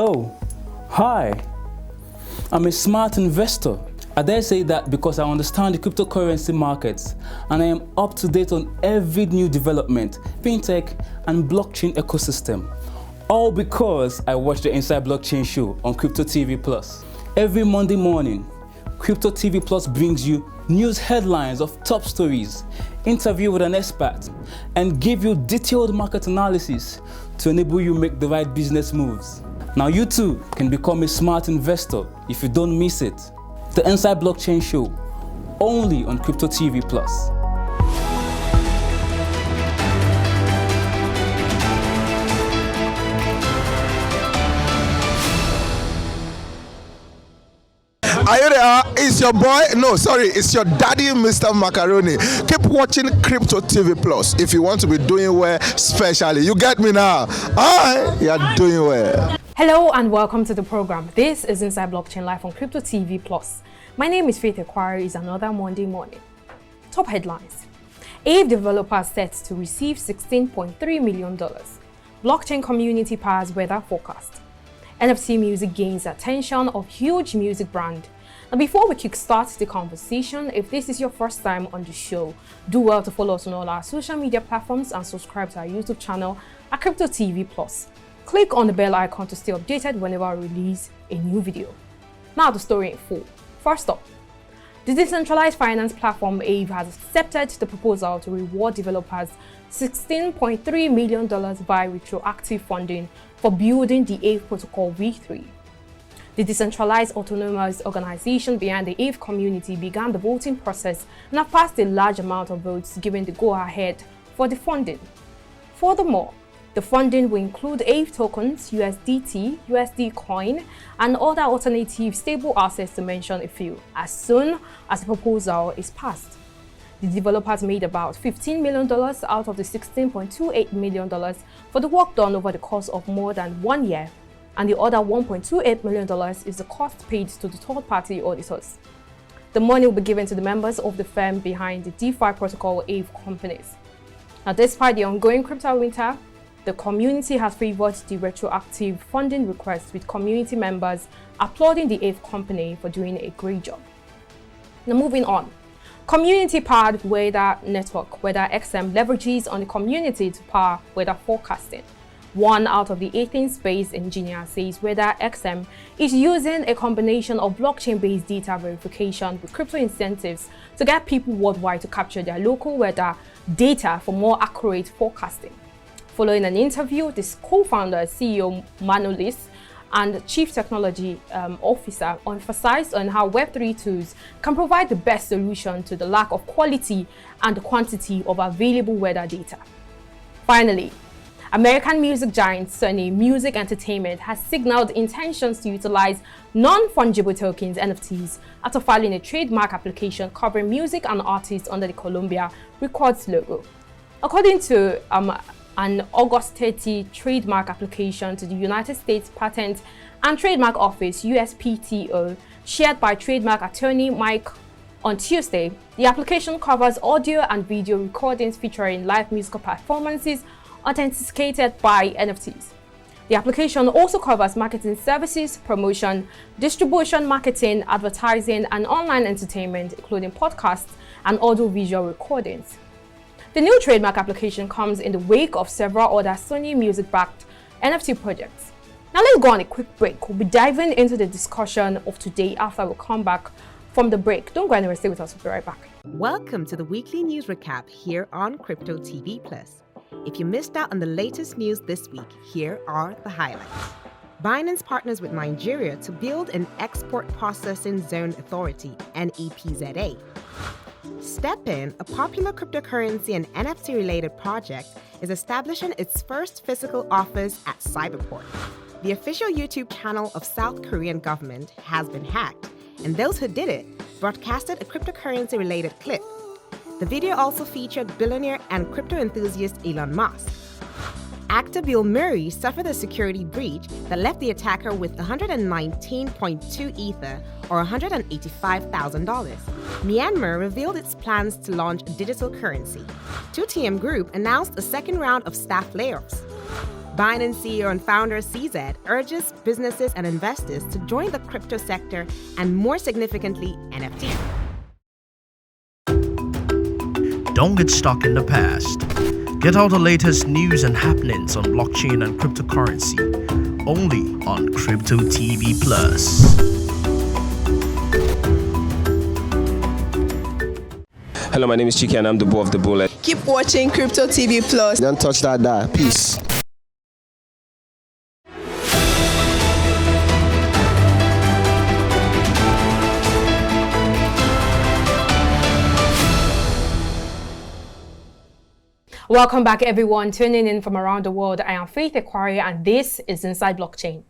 Oh, hi. I'm a smart investor. I dare say that because I understand the cryptocurrency markets and I am up to date on every new development, fintech and blockchain ecosystem. All because I watch the Inside Blockchain show on Crypto TV Plus. Every Monday morning, Crypto TV Plus brings you news headlines of top stories, interview with an expert, and give you detailed market analysis to enable you make the right business moves. Now you too can become a smart investor if you don't miss it. The Inside Blockchain Show, only on Crypto TV Plus. Are you there? It's your boy. No, sorry, it's your daddy, Mr. Macaroni. Keep watching Crypto TV Plus if you want to be doing well, especially. You get me now? Alright, you're doing well. Hello and welcome to the program. This is Inside Blockchain Live on Crypto TV Plus. My name is Faith Ekwari. It's another Monday morning. Top headlines. Aave developers set to receive $16.3 million. Blockchain community powers weather forecast. NFT music gains attention of huge music brand. Now before we kickstart the conversation, if this is your first time on the show, do well to follow us on all our social media platforms and subscribe to our YouTube channel at Crypto TV Plus. Click on the bell icon to stay updated whenever I release a new video. Now the story in full. First up, the decentralized finance platform Aave has accepted the proposal to reward developers $16.3 million via retroactive funding for building the Aave Protocol v3. The decentralized autonomous organization behind the Aave community began the voting process and have passed a large amount of votes, giving the go-ahead for the funding. Furthermore, the funding will include Aave tokens, USDT, USD coin, and other alternative stable assets to mention a few, as soon as the proposal is passed. The developers made about $15 million out of the $16.28 million for the work done over the course of more than 1 year, and the other $1.28 million is the cost paid to the third-party auditors. The money will be given to the members of the firm behind the DeFi protocol Aave companies. Now, despite the ongoing crypto winter, the community has favored the retroactive funding request, with community members applauding the Aave company for doing a great job. Now moving on. Community-powered weather network, WeatherXM, leverages on the community to power weather forecasting. One out of the Athens-based engineers says WeatherXM is using a combination of blockchain-based data verification with crypto incentives to get people worldwide to capture their local weather data for more accurate forecasting. Following an interview, this co-founder, CEO Manolis, and Chief Technology Officer emphasized on how Web3 tools can provide the best solution to the lack of quality and quantity of available weather data. Finally, American music giant Sony Music Entertainment has signaled intentions to utilize non-fungible tokens, NFTs, after filing a trademark application covering music and artists under the Columbia Records logo. According to an August 30 trademark application to the United States Patent and Trademark Office, USPTO, shared by trademark attorney Mike on Tuesday, the application covers audio and video recordings featuring live musical performances authenticated by NFTs. The application also covers marketing services, promotion, distribution, marketing, advertising, and online entertainment, including podcasts and audio-visual recordings. The new trademark application comes in the wake of several other Sony music-backed NFT projects. Now let's go on a quick break. We'll be diving into the discussion of today after we come back from the break. Don't go anywhere, stay with us, we'll be right back. Welcome to the weekly news recap here on Crypto TV Plus. If you missed out on the latest news this week, here are the highlights. Binance partners with Nigeria to build an Export Processing Zone Authority, NEPZA. STEPN, a popular cryptocurrency and NFT-related project, is establishing its first physical office at Cyberport. The official YouTube channel of South Korean government has been hacked, and those who did it broadcasted a cryptocurrency-related clip. The video also featured billionaire and crypto enthusiast Elon Musk. Actor Bill Murray suffered a security breach that left the attacker with 119.2 Ether, or $185,000. Myanmar revealed its plans to launch a digital currency. 2TM Group announced a second round of staff layoffs. Binance CEO and founder CZ urges businesses and investors to join the crypto sector and, more significantly, NFT. Don't get stuck in the past. Get all the latest news and happenings on blockchain and cryptocurrency only on Crypto TV Plus. Hello, my name is Chiki and I'm the Bull of the Bullet. Keep watching Crypto TV Plus. Don't touch that dial. Peace. Welcome back, everyone tuning in from around the world. I am Faith Ekwari, and this is Inside Blockchain.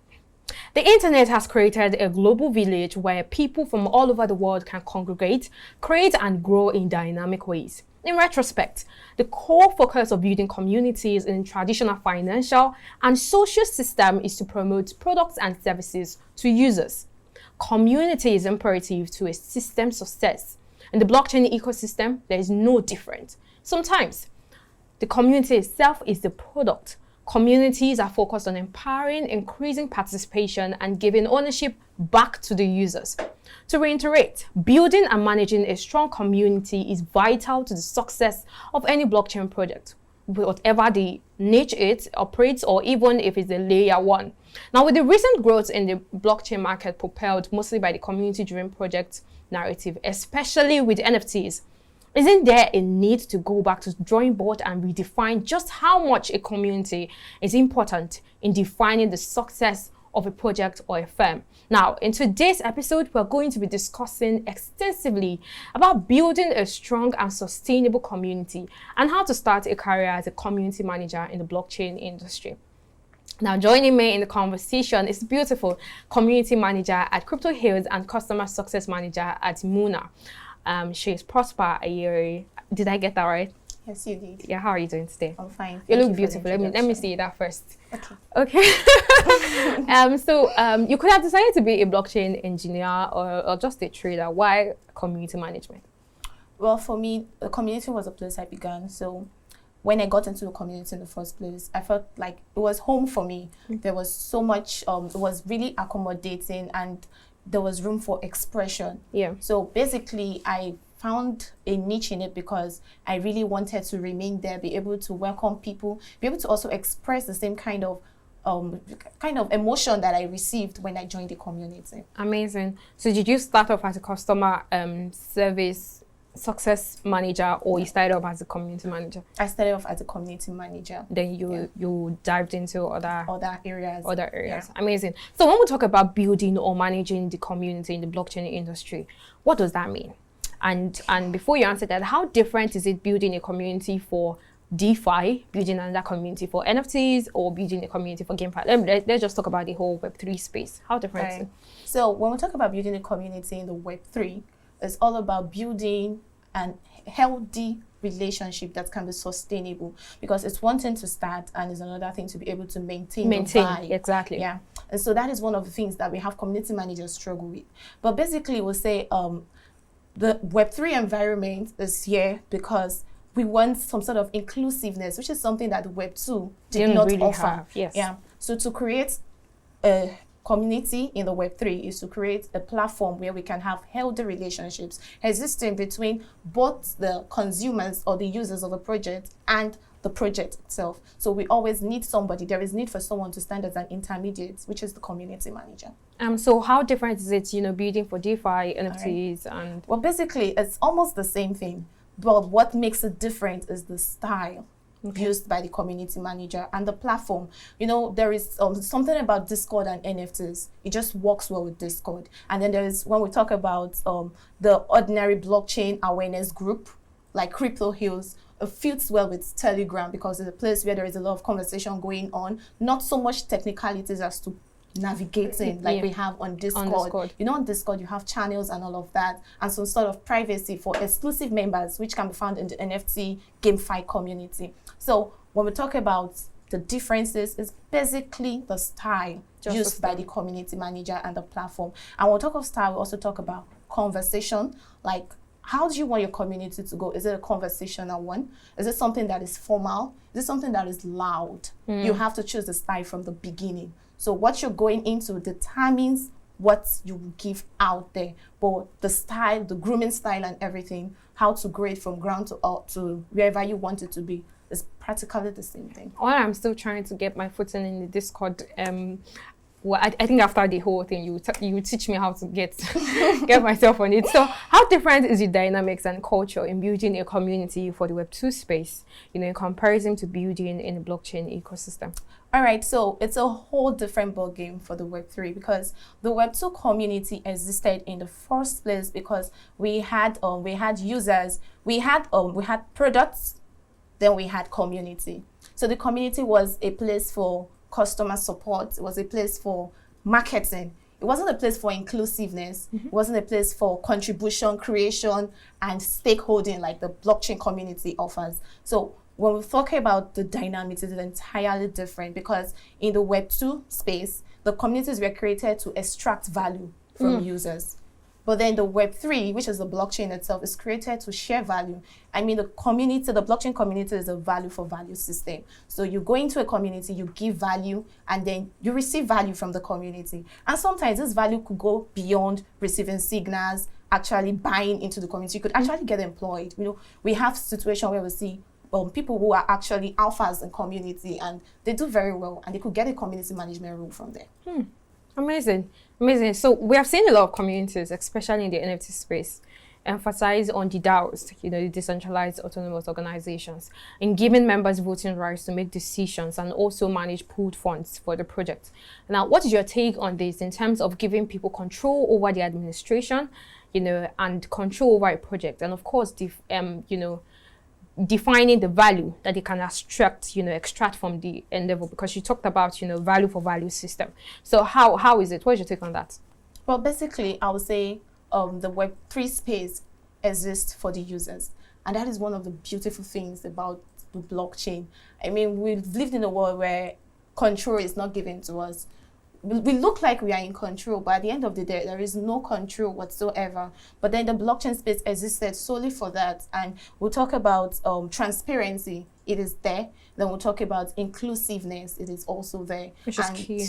The internet has created a global village where people from all over the world can congregate, create, and grow in dynamic ways. In retrospect, the core focus of building communities in traditional financial and social system is to promote products and services to users. Community is imperative to a system success. In the blockchain ecosystem, there is no different. Sometimes, the community itself is the product. Communities are focused on empowering, increasing participation, and giving ownership back to the users. To reiterate, building and managing a strong community is vital to the success of any blockchain project, whatever the niche it operates, or even if it's a layer one. Now, with the recent growth in the blockchain market propelled mostly by the community-driven project narrative, especially with NFTs, isn't there a need to go back to the drawing board and redefine just how much a community is important in defining the success of a project or a firm? Now, in today's episode, we're going to be discussing extensively about building a strong and sustainable community and how to start a career as a community manager in the blockchain industry. Now, joining me in the conversation is beautiful community manager at Crypto Hills and customer success manager at Muna. She is Prosper Ayeri. Did I get that right? Yes, you did. Yeah, how are you doing today? I'm fine. You Thank look for the beautiful. Let me see that first. Okay. So you could have decided to be a blockchain engineer or just a trader. Why community management? Well, for me, the community was a place I began. So when I got into the community in the first place, I felt like it was home for me. There was so much, it was really accommodating, and there was room for expression. Yeah. So basically, I found a niche in it because I really wanted to remain there, be able to welcome people, be able to also express the same kind of emotion that I received when I joined the community. Amazing. So did you start off as a customer service success manager, or you started off as a community manager? I started off as a community manager. Then you dived into other areas. Yeah. Amazing. So when we talk about building or managing the community in the blockchain industry, what does that mean? And before you answer that, how different is it building a community for DeFi, building another community for NFTs, or building a community for GameFi? Let's just talk about the whole Web3 space. How different is it? So when we talk about building a community in the Web3, it's all about building an healthy relationship that can be sustainable, because it's one thing to start and it's another thing to be able to maintain exactly. Yeah. And so that is one of the things that we have community managers struggle with. But basically we'll say the Web3 environment is here because we want some sort of inclusiveness, which is something that the Web2 did not really offer. Yes. Yeah. So to create a community in the Web3 is to create a platform where we can have healthy relationships existing between both the consumers or the users of the project and the project itself. So we always need somebody. There is need for someone to stand as an intermediate, which is the community manager. So how different is it, building for DeFi, NFTs, and? Well, basically, it's almost the same thing. But what makes it different is the style used by the community manager and the platform. There is something about Discord and NFTs. It just works well with Discord. And then there is, when we talk about the ordinary blockchain awareness group, like Crypto Hills, it fits well with Telegram because it's a place where there is a lot of conversation going on, not so much technicalities as to navigating like we have on Discord. On Discord you have channels and all of that, and some sort of privacy for exclusive members, which can be found in the NFT GameFi community. So when we talk about the differences, it's basically the style used by the community manager and the platform. And when we talk of style, we also talk about conversation, like how do you want your community to go? Is it a conversational one? Is it something that is formal? Is it something that is loud? You have to choose the style from the beginning. So what you're going into determines what you will give out there. But the style, the grooming style and everything, how to grade from ground to up to wherever you want it to be, is practically the same thing. While I'm still trying to get my footing in the Discord, well, I think after the whole thing, you teach me how to get myself on it. So how different is the dynamics and culture in building a community for the Web2 space, in comparison to building in a blockchain ecosystem? All right, so it's a whole different ballgame for the Web3 because the Web2 community existed in the first place because we had users, we had products, then we had community. So the community was a place for customer support. It was a place for marketing. It wasn't a place for inclusiveness. It wasn't a place for contribution, creation, and stakeholding like the blockchain community offers. So when we talk about the dynamics, it's entirely different because in the Web2 space, the communities were created to extract value from users. But then the Web3, which is the blockchain itself, is created to share value. I mean, the blockchain community is a value for value system. So you go into a community, you give value, and then you receive value from the community. And sometimes this value could go beyond receiving signals, actually buying into the community. You could actually get employed. We have situations where we see people who are actually alphas in community, and they do very well, and they could get a community management role from there. Amazing. So we have seen a lot of communities, especially in the NFT space, emphasize on the DAOs, the decentralized autonomous organizations, in giving members voting rights to make decisions and also manage pooled funds for the project. Now, what is your take on this in terms of giving people control over the administration, and control over a project, and of course, defining the value that they can extract from the endeavor, because you talked about, value for value system. So how is it? What is your take on that? Well, basically, I would say the Web3 space exists for the users. And that is one of the beautiful things about the blockchain. I mean, we've lived in a world where control is not given to us. We look like we are in control, but at the end of the day, there is no control whatsoever. But then the blockchain space existed solely for that. And we'll talk about transparency. It is there. Then we'll talk about inclusiveness. It is also there. Which is key.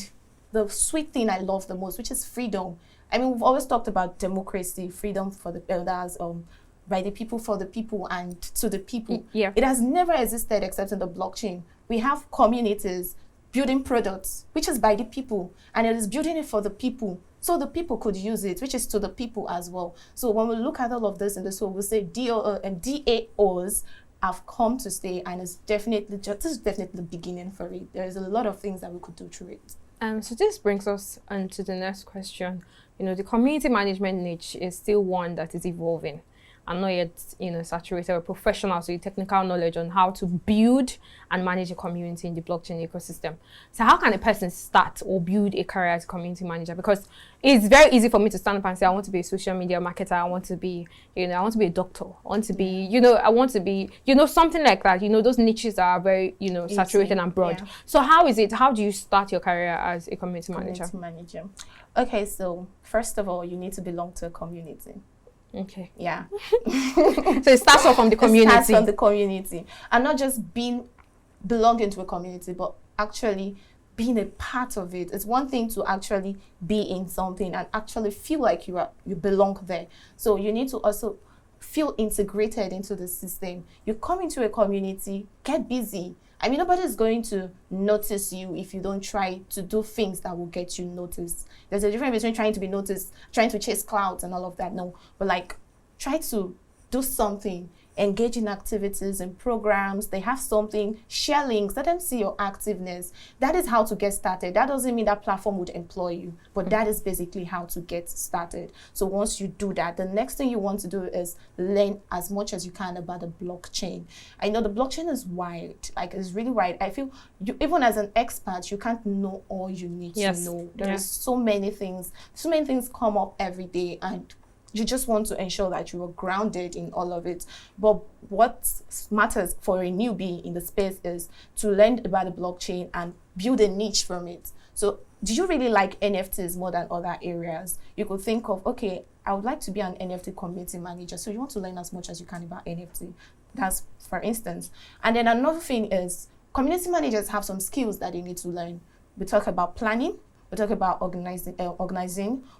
The sweet thing I love the most, which is freedom. I mean, we've always talked about democracy, freedom for the elders, by the people, for the people, and to the people. Yeah. It has never existed except in the blockchain. We have communities building products, which is by the people, and it is building it for the people, so the people could use it, which is to the people as well. So when we look at all of this in this whole, we'll say DAOs have come to stay, and this is definitely the beginning for it. There is a lot of things that we could do through it. So this brings us on to the next question. The community management niche is still one that is evolving and not yet, saturated with professionals with technical knowledge on how to build and manage a community in the blockchain ecosystem. So how can a person start or build a career as a community manager? Because it's very easy for me to stand up and say, I want to be a social media marketer. I want to be, I want to be a doctor. I want to be, I want to be, something like that. Those niches are very, saturated and broad. Yeah. So how do you start your career as a community manager? Okay, so first of all, you need to belong to a community. Okay. Yeah. So it starts off from the community. It starts from the community. And not just belonging to a community, but actually being a part of it. It's one thing to actually be in something and actually feel like you belong there. So you need to also feel integrated into the system. You come into a community, get busy. I mean, nobody's going to notice you if you don't try to do things that will get you noticed. There's a difference between trying to be noticed, trying to chase clouds and all of that. No, but try to do something, engage in activities and programs. They have something, share links, let them see your activeness. That is how to get started. That doesn't mean that platform would employ you, but that is basically how to get started. So once you do that, the next thing you want to do is learn as much as you can about the blockchain. I know the blockchain is wide, it's really wide. I feel even as an expert, you can't know all you need to know. There is so many things come up every day, and you just want to ensure that you are grounded in all of it. But what matters for a newbie in the space is to learn about the blockchain and build a niche from it. So do you really like NFTs more than other areas? You could think of, okay, I would like to be an NFT community manager. So you want to learn as much as you can about NFT. That's for instance. And then another thing is community managers have some skills that they need to learn. We talk about planning. We talk about organizing.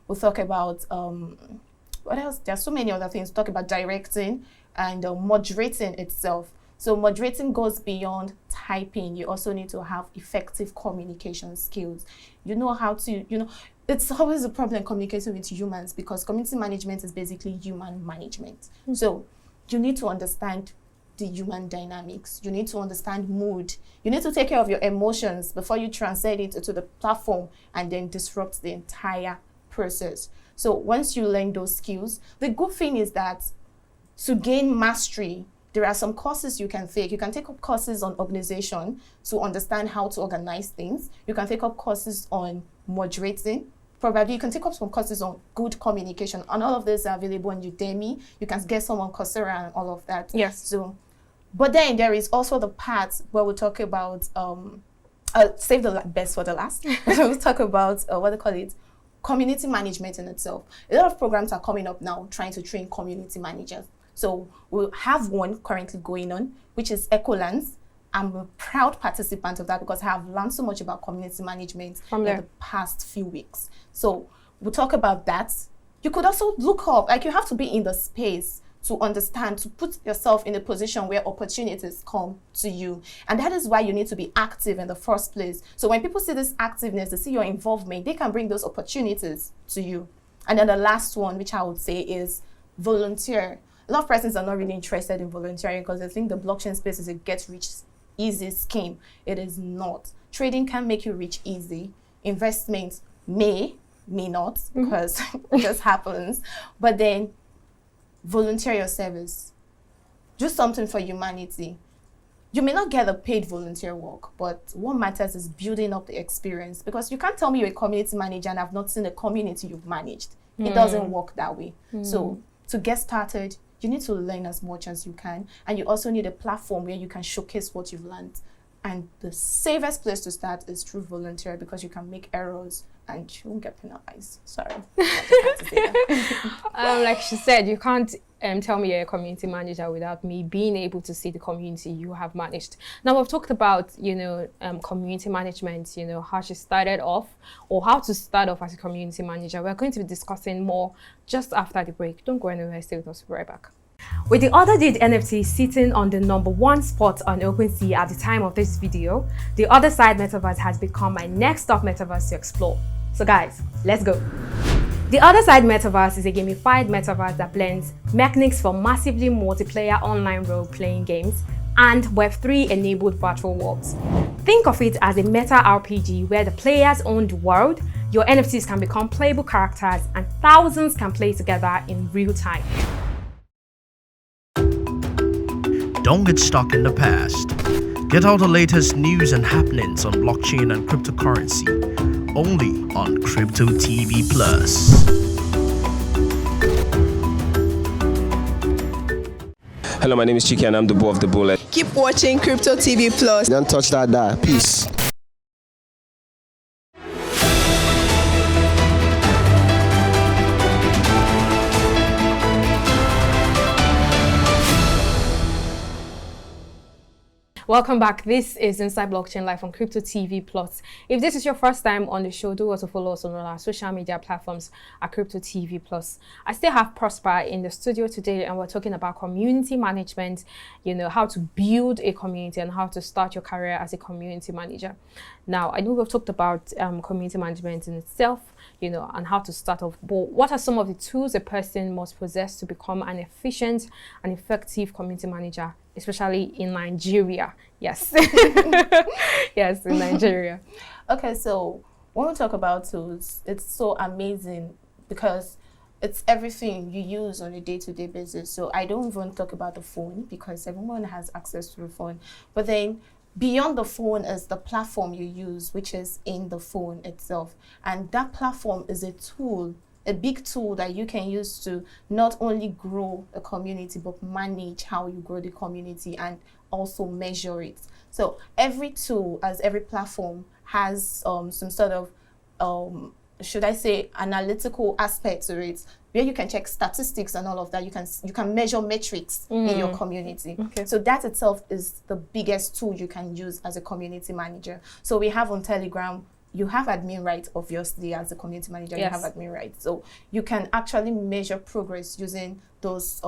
We talk about, what else? There's so many other things. We talk about directing and moderating itself. So moderating goes beyond typing. You also need to have effective communication skills. You know how to, it's always a problem communicating with humans because community management is basically human management. So you need to understand the human dynamics. You need to understand mood. You need to take care of your emotions before you translate it to the platform and then disrupt the entire process. So once you learn those skills, the good thing is that to gain mastery, there are some courses you can take. You can take up courses on organization to understand how to organize things. You can take up courses on moderating. Probably you can take up some courses on good communication. And all of these are available on Udemy. You can get some on Coursera and all of that. Yes. So, but then there is also the part where we talk about, save the best for the last. We'll talk about, what they call it, community management in itself. A lot of programs are coming up now trying to train community managers. So we'll have one currently going on, which is Ecolance. I'm a proud participant of that because I have learned so much about community management in the past few weeks. So we'll talk about that. You could also look up, like you have to be in the space to understand, to put yourself in a position where opportunities come to you. And that is why you need to be active in the first place. So when people see this activeness, they see your involvement, they can bring those opportunities to you. And then the last one, which I would say is volunteer. A lot of persons are not really interested in volunteering because they think the blockchain space is a get-rich-easy scheme. It is not. Trading can make you rich easy. Investment may not, because it just happens. But then volunteer your service. Do something for humanity. You may not get the paid volunteer work, but what matters is building up the experience, because you can't tell me you're a community manager and I've not seen a community you've managed. It doesn't work that way. So to get started, you need to learn as much as you can, and you also need a platform where you can showcase what you've learned. And the safest place to start is through volunteer, because you can make errors and you won't get penalized. Sorry. Like she said, you can't tell me you're a community manager without me being able to see the community you have managed. Now we've talked about, community management, how she started off or how to start off as a community manager. We're going to be discussing more just after the break. Don't go anywhere, stay with us, we'll be right back. With the Other Deed NFT sitting on the #1 spot on OpenSea at the time of this video, the Other Side Metaverse has become my next top metaverse to explore. So guys, let's go. The Other Side Metaverse is a gamified metaverse that blends mechanics for massively multiplayer online role-playing games and Web3 enabled virtual worlds. Think of it as a meta RPG where the players own the world, your NFTs can become playable characters, and thousands can play together in real time. Don't get stuck in the past. Get all the latest news and happenings on blockchain and cryptocurrency only on Crypto TV Plus. Hello, my name is Chiki and I'm the Bull of the Bullet. Keep watching Crypto TV Plus. Don't touch that dial. Peace. Welcome back. This is Inside Blockchain Live on Crypto TV Plus. If this is your first time on the show, do also follow us on all our social media platforms at Crypto TV Plus. I still have Prosper in the studio today, and we're talking about community management, how to build a community and how to start your career as a community manager. Now, I know we've talked about community management in itself, and how to start off. But what are some of the tools a person must possess to become an efficient and effective community manager, especially in Nigeria? Yes. Yes, in Nigeria. Okay, so when we talk about tools, it's so amazing because it's everything you use on a day-to-day basis. So I don't even talk about the phone because everyone has access to the phone. But then beyond the phone is the platform you use, which is in the phone itself. And that platform is a tool, a big tool that you can use to not only grow a community, but manage how you grow the community and also measure it. So every tool, as every platform, has some sort of should I say, analytical aspect to it, where you can check statistics and all of that. You can measure metrics in your community. Okay. So that itself is the biggest tool you can use as a community manager. So we have on Telegram, you have admin rights, obviously, as a community manager. Yes. You have admin rights. So you can actually measure progress using those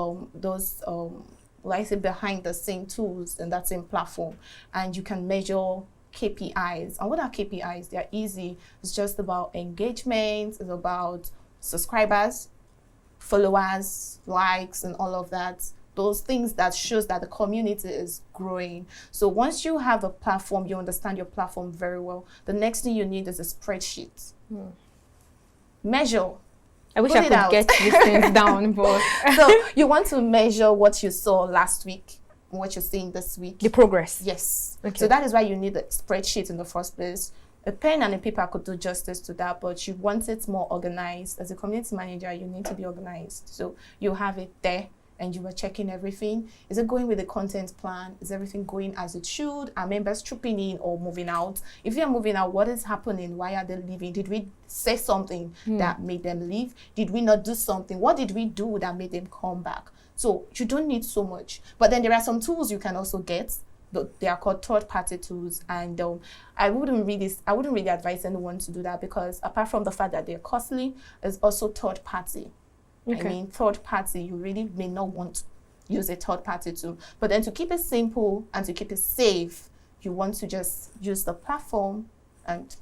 like I say, behind the scene tools and that same platform. And you can measure KPIs. And what are KPIs? They're easy. It's just about engagement, it's about subscribers, followers, likes, and all of that. Those things that shows that the community is growing. So once you have a platform, you understand your platform very well, the next thing you need is a spreadsheet. Measure. I wish Put I it could out. get these things down, but So you want to measure what you saw last week, what you're seeing this week. the progress. Yes. Okay. So that is why you need a spreadsheet in the first place. A pen and a paper could do justice to that, but you want it more organized. As a community manager, you need to be organized. So you have it there and you are checking everything. Is it going with the content plan? Is everything going as it should? Are members trooping in or moving out? If you're moving out, what is happening? Why are they leaving? Did we say something that made them leave? Did we not do something? What did we do that made them come back? So you don't need so much. But then there are some tools you can also get. They are called third-party tools, and I wouldn't really advise anyone to do that, because apart from the fact that they're costly, it's also third-party. Okay. I mean, third-party, you really may not want to use a third-party tool. But then to keep it simple and to keep it safe, you want to just use the platform and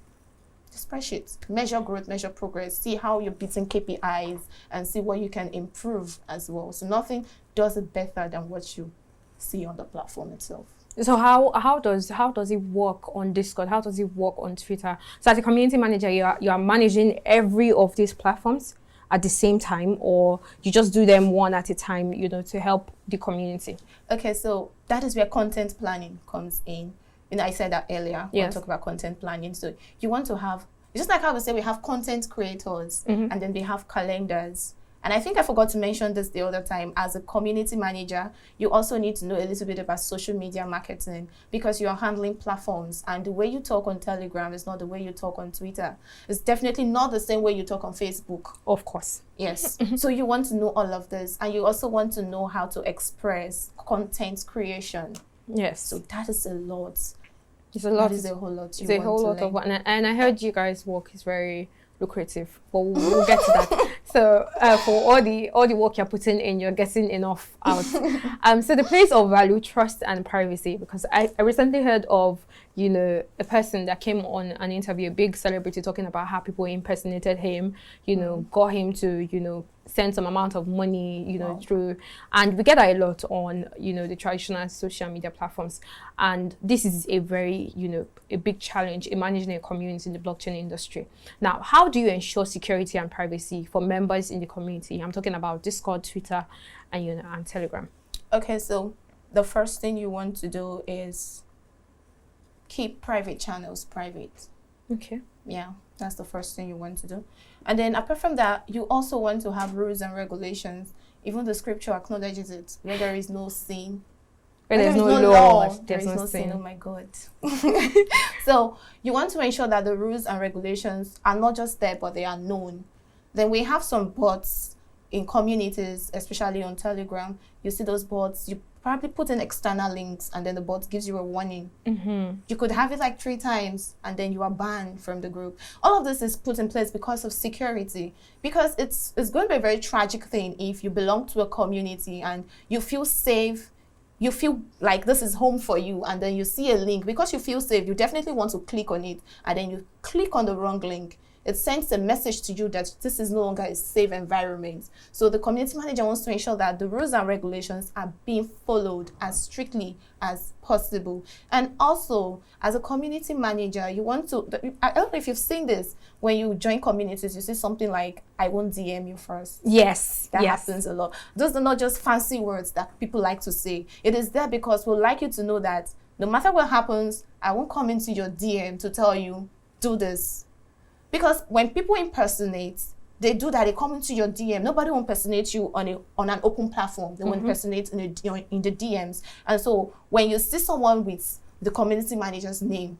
the spreadsheet. Measure growth, measure progress, see how you're beating KPIs, and see what you can improve as well. So nothing does it better than what you see on the platform itself. So how does it work on Discord? How does it work on Twitter? So as a community manager, you are managing every of these platforms at the same time, or you just do them one at a time, to help the community? Okay, so that is where content planning comes in. I said that earlier when Yes. I talk about content planning. So you want to have, just like how we say we have content creators and then we have calendars. And I think I forgot to mention this the other time. As a community manager, you also need to know a little bit about social media marketing, because you're handling platforms, and the way you talk on Telegram is not the way you talk on Twitter. It's definitely not the same way you talk on Facebook. Of course. Yes. So you want to know all of this, and you also want to know how to express content creation. Yes. So that is a lot. It's a lot. That is a whole lot. It's a whole lot of work, and I heard you guys' work is very lucrative, but we'll get to that. So for all the work you're putting in, you're getting enough out. So the place of value, trust, and privacy, because I recently heard of a person that came on an interview, a big celebrity, talking about how people impersonated him, got him to send some amount of money, Wow. through, and we get that a lot on the traditional social media platforms. And this is a very a big challenge in managing a community in the blockchain industry. Now, how do you ensure security and privacy for members in the community? I'm talking about Discord, Twitter, and and Telegram. Okay, so the first thing you want to do is keep private channels private. Okay. Yeah, that's the first thing you want to do. And then apart from that, you also want to have rules and regulations. Even the scripture acknowledges it. Where there is no sin, Where there's no law, law, there there's is no no sin. sin. Oh my God. So you want to ensure that the rules and regulations are not just there, but they are known. Then we have some bots in communities, especially on Telegram. You see those bots, you probably put in external links, and then the bot gives you a warning. You could have it like 3 times, and then you are banned from the group. All of this is put in place because of security, because it's going to be a very tragic thing if you belong to a community and you feel safe, you feel like this is home for you, and then you see a link. Because you feel safe, you definitely want to click on it, and then you click on the wrong link. It sends a message to you that this is no longer a safe environment. So the community manager wants to ensure that the rules and regulations are being followed as strictly as possible. And also, as a community manager, you want to, I don't know if you've seen this, when you join communities, you see something like, I won't DM you first. Yes. That yes. happens a lot. Those are not just fancy words that people like to say. It is there because we'd like you to know that no matter what happens, I won't come into your DM to tell you, do this. Because when people impersonate, they do that. They come into your DM. Nobody will impersonate you on an open platform. They will impersonate in the DMs. And so when you see someone with the community manager's name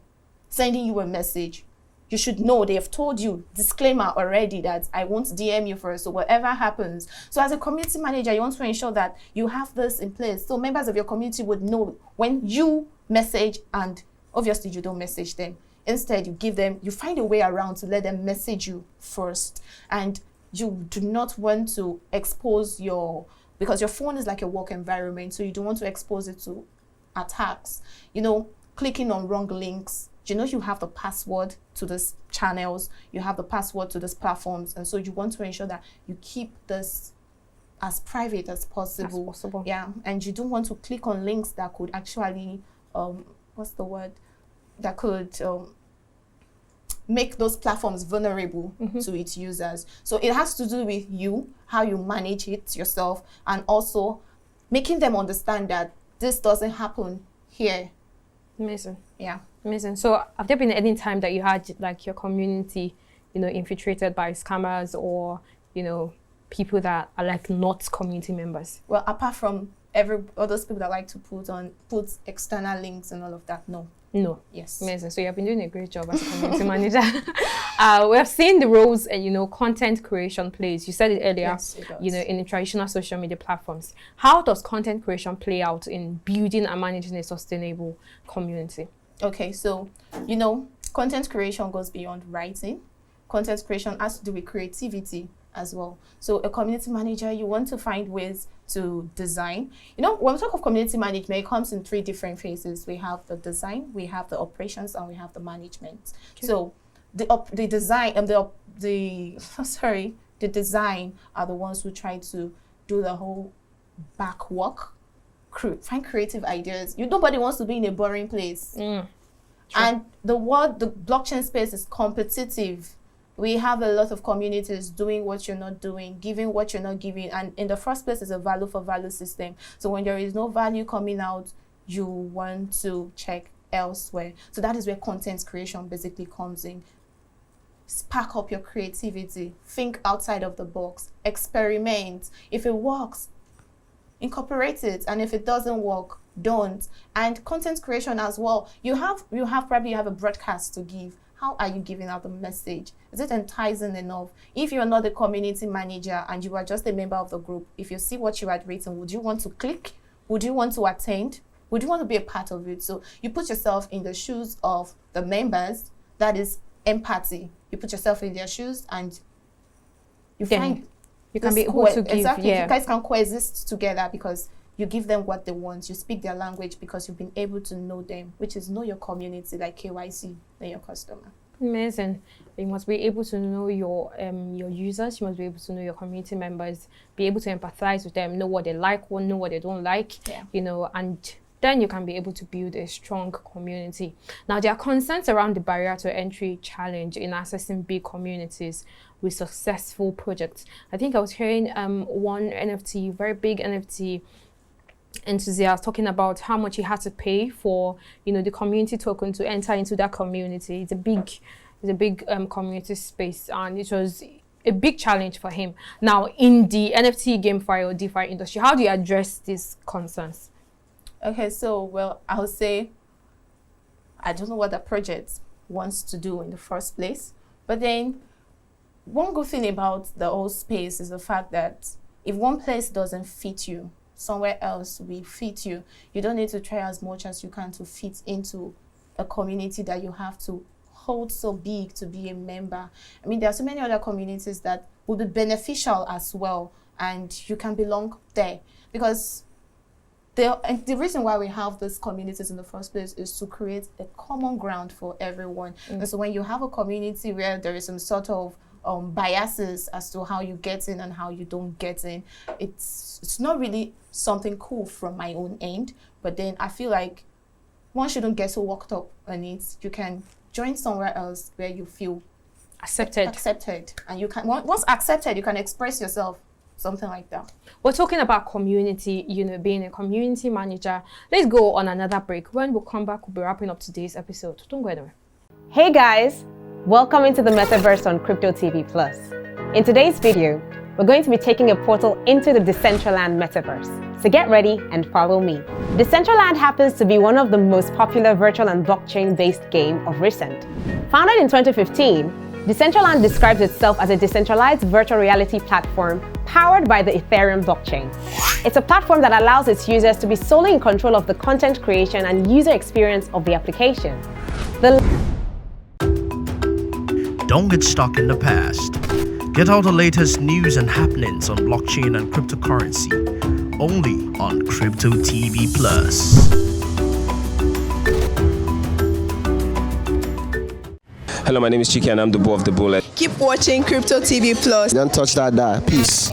sending you a message, you should know they have told you, disclaimer already, that I won't DM you first, so whatever happens. So as a community manager, you want to ensure that you have this in place. So members of your community would know when you message, and obviously you don't message them. Instead, you give them, you find a way around to let them message you first. And you do not want to expose because your phone is like a work environment, so you don't want to expose it to attacks. You know, clicking on wrong links. You know, you have the password to these channels, you have the password to these platforms, and so you want to ensure that you keep this as private as possible. Yeah, and you don't want to click on links that could actually, that could make those platforms vulnerable to its users. So it has to do with you, how you manage it yourself, and also making them understand that this doesn't happen here. Amazing. Yeah. Amazing. So have there been any time that you had like your community, you know, infiltrated by scammers or, you know, people that are like not community members? Well, apart from all those people that like to put external links and all of that, no. No. Yes. Amazing. So you have been doing a great job as a community manager. We have seen the roles and, you know, content creation plays. You said it earlier, yes, it does. You know, in the traditional social media platforms. How does content creation play out in building and managing a sustainable community? Okay, so, you know, content creation goes beyond writing. Content creation has to do with creativity as well. So a community manager, you want to find ways to design. You know, when we talk of community management, it comes in 3 different phases. We have the design, we have the operations, and we have the management. Okay. So the design and the design are the ones who try to do the whole back work, find creative ideas. Nobody wants to be in a boring place. And the blockchain space is competitive. We have a lot of communities doing what you're not doing, giving what you're not giving. And in the first place, it's a value for value system. So when there is no value coming out, you want to check elsewhere. So that is where content creation basically comes in. Spark up your creativity. Think outside of the box. Experiment. If it works, incorporate it. And if it doesn't work, don't. And content creation as well. You probably have a broadcast to give. How are you giving out the message? Is it enticing enough? If you're not a community manager and you are just a member of the group, if you see what you had written, would you want to click? Would you want to attend? Would you want to be a part of it? So you put yourself in the shoes of the members. That is empathy. You put yourself in their shoes and you find you can be able to give. Exactly. Yeah. You guys can coexist together because you give them what they want. You speak their language because you've been able to know them, which is know your community, like KYC, know your customer. Amazing. You must be able to know your users. You must be able to know your community members, be able to empathize with them, know what they like, know what they don't like, you know, and then you can be able to build a strong community. Now, there are concerns around the barrier to entry challenge in accessing big communities with successful projects. I think I was hearing one NFT, very big NFT enthusiast talking about how much he had to pay for, you know, the community token to enter into that community. It's a big community space, and it was a big challenge for him. Now, in the NFT, GameFi or DeFi industry, how do you address these concerns? Okay, so, well, I would say, I don't know what the project wants to do in the first place, but then one good thing about the whole space is the fact that if one place doesn't fit you, somewhere else will fit you. You don't need to try as much as you can to fit into a community that you have to hold so big to be a member. I mean, there are so many other communities that would be beneficial as well, and you can belong there. Because the reason why we have these communities in the first place is to create a common ground for everyone. And so when you have a community where there is some sort of biases as to how you get in and how you don't get in, it's not really something cool from my own end. But then I feel like one shouldn't get so worked up on it. You can join somewhere else where you feel accepted, and you can, once accepted, you can express yourself, something like that. We're talking about community, you know, being a community manager. Let's go on another break. When we come back, we'll be wrapping up today's episode. Don't go anywhere. Hey guys, welcome into the metaverse on Crypto TV Plus. In today's video, we're going to be taking a portal into the Decentraland metaverse. So get ready and follow me. Decentraland happens to be one of the most popular virtual and blockchain-based game of recent. Founded in 2015, Decentraland describes itself as a decentralized virtual reality platform powered by the Ethereum blockchain. It's a platform that allows its users to be solely in control of the content creation and user experience of the application. Don't get stuck in the past. Get all the latest news and happenings on blockchain and cryptocurrency only on Crypto TV Plus. Hello, my name is Chiki and I'm the boy of the bullet. Keep watching Crypto TV Plus. Don't touch that dial. Peace.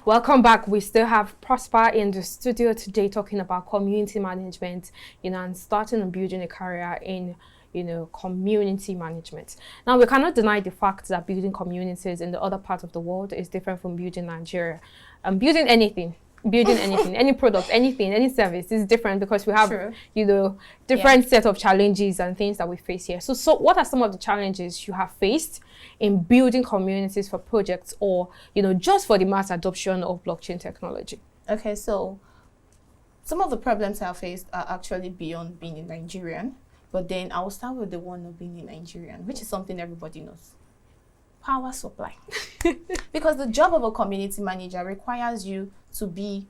Welcome back. We still have Prosper in the studio today talking about community management, and starting and building a career in, community management. Now, we cannot deny the fact that building communities in the other part of the world is different from building Nigeria. Building anything, any product, anything, any service is different because we have, different set of challenges and things that we face here. So what are some of the challenges you have faced in building communities for projects or, just for the mass adoption of blockchain technology? Okay, so some of the problems I faced are actually beyond being a Nigerian, but then I'll start with the one of being a Nigerian, which is something everybody knows. Power supply. Because the job of a community manager requires you to be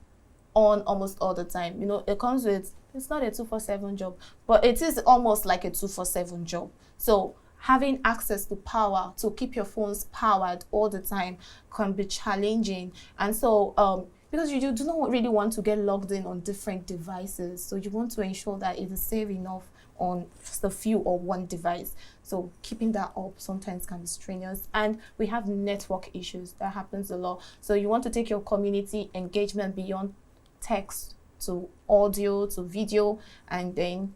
on almost all the time. It comes with, it's not a 247 job, but it is almost like a 247 job. So having access to power, to keep your phones powered all the time can be challenging. And so, because you do not really want to get logged in on different devices, so you want to ensure that it is safe enough on just a few or one device. So keeping that up sometimes can be strenuous. And we have network issues. That happens a lot. So you want to take your community engagement beyond text to audio to video, and then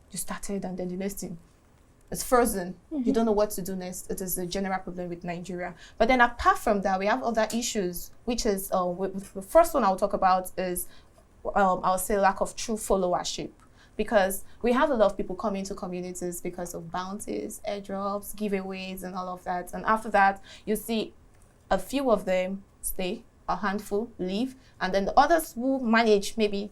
you started, and then the next thing, it's frozen. You don't know what to do next. It is a general problem with Nigeria. But then apart from that, we have other issues, which is, the first one I'll talk about is, I'll say lack of true followership. Because we have a lot of people coming to communities because of bounties, airdrops, giveaways, and all of that. And after that, you see a few of them stay, a handful leave, and then the others who manage maybe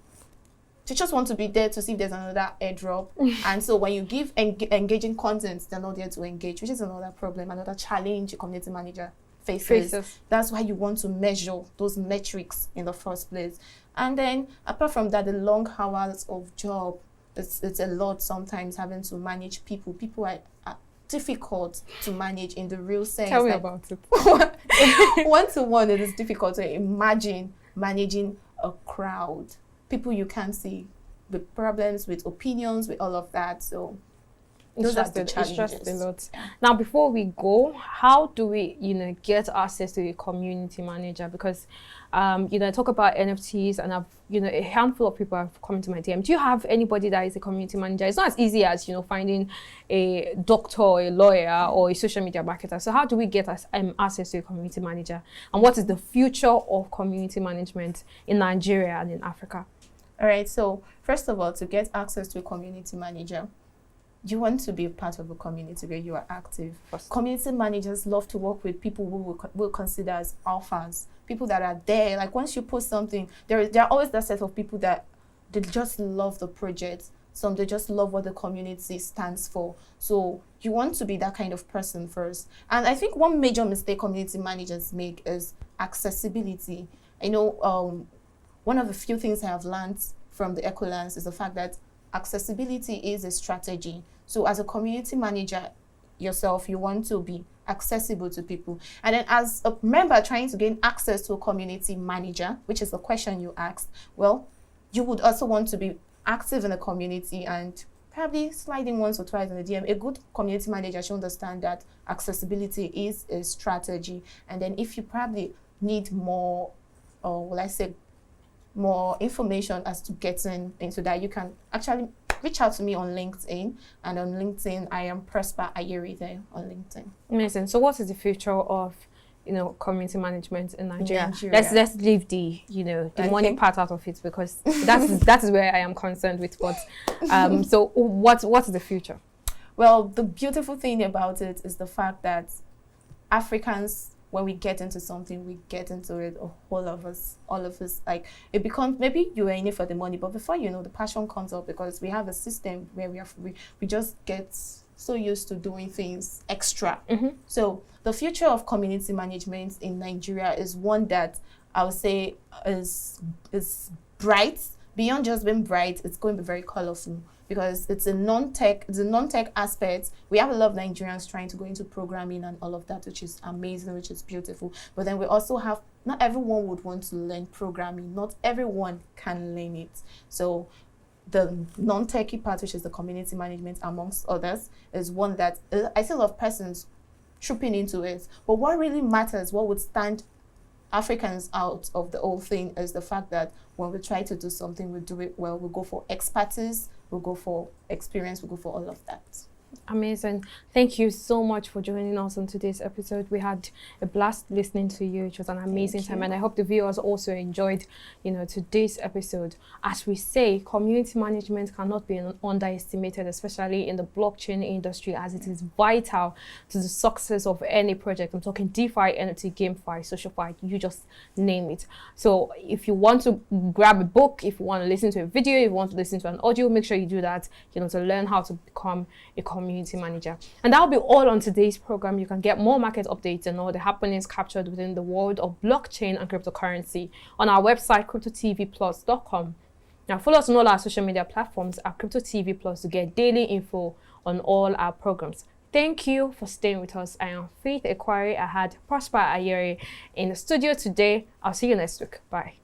to just want to be there to see if there's another airdrop. And so when you give engaging content, they're not there to engage, which is another problem, another challenge a community manager faces. That's why you want to measure those metrics in the first place. And then apart from that, the long hours of job, it's a lot sometimes having to manage people. People are difficult to manage in the real sense. Tell me about it. One-to-one, it is difficult to imagine managing a crowd. People you can't see, with problems, with opinions, with all of that. So those are the challenges. It's just a lot. Now, before we go, how do we, get access to a community manager? Because, I talk about NFTs, and I've, a handful of people have come to my DM. Do you have anybody that is a community manager? It's not as easy as, finding a doctor, or a lawyer, or a social media marketer. So how do we get access to a community manager? And what is the future of community management in Nigeria and in Africa? All right. So first of all, to get access to a community manager, you want to be a part of a community where you are active. Community managers love to work with people who will consider as alphas, people that are there. Like once you post something, there are always that set of people that they just love the project. Some they just love what the community stands for. So you want to be that kind of person first. And I think one major mistake community managers make is accessibility. I know one of the few things I have learned from the Ecolance is the fact that accessibility is a strategy. So as a community manager yourself, you want to be accessible to people. And then as a member trying to gain access to a community manager, which is the question you asked, well, you would also want to be active in the community and probably sliding once or twice in the DM. A good community manager should understand that accessibility is a strategy. And then if you probably need more, or will I say, more information as to getting into that, you can actually reach out to me on LinkedIn. And on LinkedIn, I am Prosper Ayeri there on LinkedIn. Amazing. So what is the future of, community management in Nigeria. Let's leave the money part out of it, because that is where I am concerned with. But so what's the future? Well, the beautiful thing about it is the fact that Africans, when we get into something, we get into it, all of us, like, it becomes, maybe you are in it for the money, but before you know, the passion comes up, because we have a system where we just get so used to doing things extra. So the future of community management in Nigeria is one that I would say is bright. Beyond just being bright, it's going to be very colorful, because it's a non-tech aspect. We have a lot of Nigerians trying to go into programming and all of that, which is amazing, which is beautiful. But then we also have, not everyone would want to learn programming. Not everyone can learn it. So the non-techie part, which is the community management, amongst others, is one that I see a lot of persons trooping into it. But what really matters, what would stand Africans out of the whole thing, is the fact that when we try to do something, we do it well. We go for expertise, we go for experience, we go for all of that. Amazing. Thank you so much for joining us on today's episode. We had a blast listening to you. It was an amazing time, and I hope the viewers also enjoyed, today's episode. As we say, community management cannot be underestimated, especially in the blockchain industry, as it is vital to the success of any project. I'm talking DeFi, NFT, GameFi, SocialFi, you just name it. So if you want to grab a book, if you want to listen to a video, if you want to listen to an audio, make sure you do that, to learn how to become a community manager. And that'll be all on today's program. You can get more market updates and all the happenings captured within the world of blockchain and cryptocurrency on our website, cryptotvplus.com. Now follow us on all our social media platforms at CryptoTV Plus to get daily info on all our programs. Thank you for staying with us. I am Faith Ekwari. I had Prosper Ayere in the studio today. I'll see you next week. Bye.